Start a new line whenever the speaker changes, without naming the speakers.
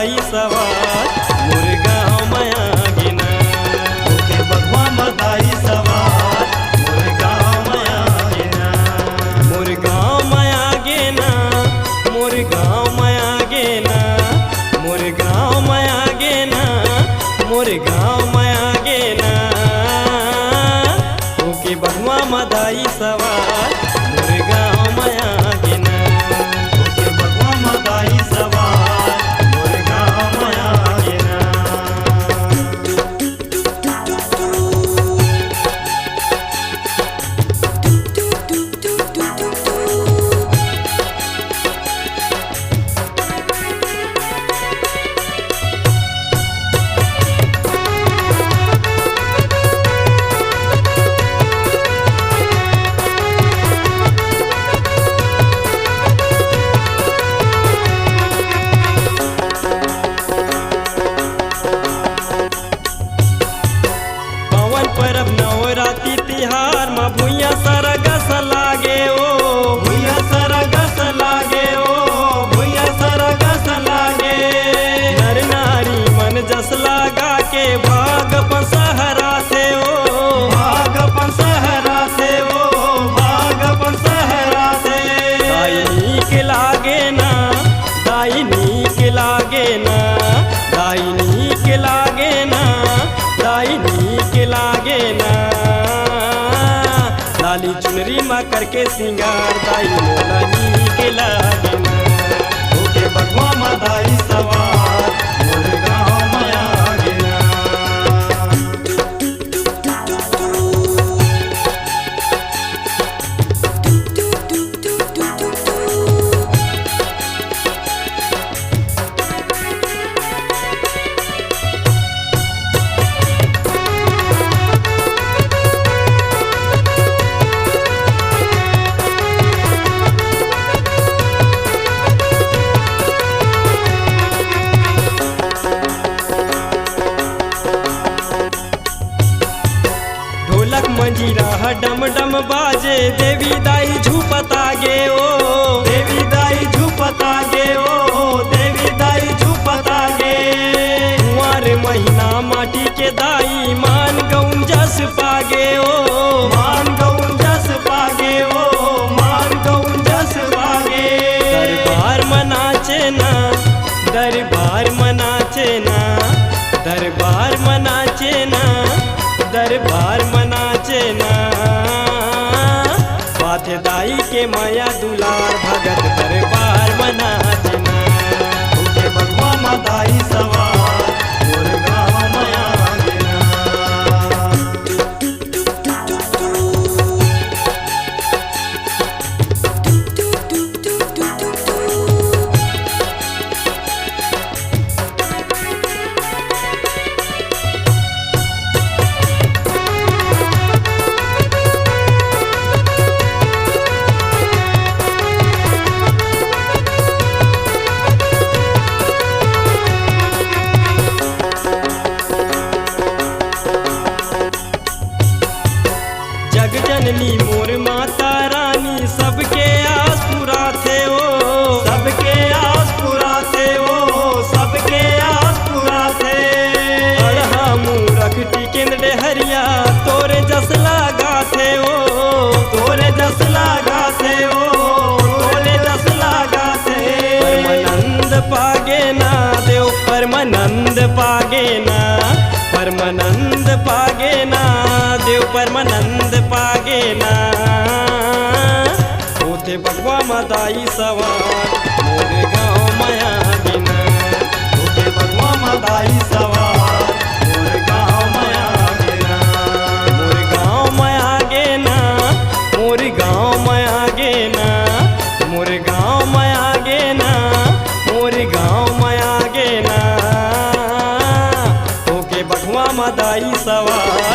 मदाई सवार मोर गाँव माया गिना।
ओके बगवा मदाई सवार मोर गाँव माया गिना।
मोर गाँव माया गिना, मोर गाँव माया गिना, मोर गाँव माया गिना, मोर गाँव माया गिना। ओके बगवा मदाई सवार मोर गाँव माया गिना।
ओके बगवा मदाई सवार मोर गाँव माया गिना।
पवन परब नवरात्रि तिहार माँ भुइया सरगस लागे ओ।
भुइया सरगस लागे ओ, भुइया सरगस लागे।
नर नारी मन जस लागा के भाग पसहरा से ओ।
भाग अपन सहरा से ओ, भाग अपन सहरा से।
दाई नीक लागे ना, दाई नीक लागे ना, दाई नीक लागे ना, दाई नीक लागे ना। लाली चुनरी माँ करके सिंगार दाई मोला नीक लागे ना।
ओके बगवा मदाई सवार मोर गाँव माया गिना।
ढोलक मंजीरा डम डम बाजे देवी दाई झूपता गे ओ।
देवी दाई झुपता गे ओ, देवी दाई झुपता गे।
कुंवर महीना माटी के दाई मान गौन जस पागे ओ।
मान गौन जस पागे ओ, मान गौन जस पागे।
दरबार मनाचे ना, दरबार मनाचे ना, दरबार मनाचे ना, दरबार मनाचे ना। बाथे दाई के माया दुलार भगत दरबार मनाचे ना।
ओके बगवा मदाई सवार मोर गाँव माया गिना।
जग जननी मोर माता रानी सबके आस पूरा थे ओ।
सबके आस पूरा से ओ, सबके आस पूरा से।
अड़हा मूरख टिकेंद्र हरिया तोरे जस लागा थे ओ।
तोरे जस लागा से ओ, तोरे जस लागा से।
परमानंद पागे ना देव परमानंद पागे ना, परमानंद पागे ना देव परमानंद पागे ना। ओथे बगवा मदाई सवार मोर गाँव माया गिना।
ओके बगवा मदाई सवार मोर गाँव माया गिना।
मोर गाँव माया गिना, मोर गाँव माया गिना, मोर गाँव माया गिना, मोर गाँव माया गिना। ओके बगवा मदाई सवार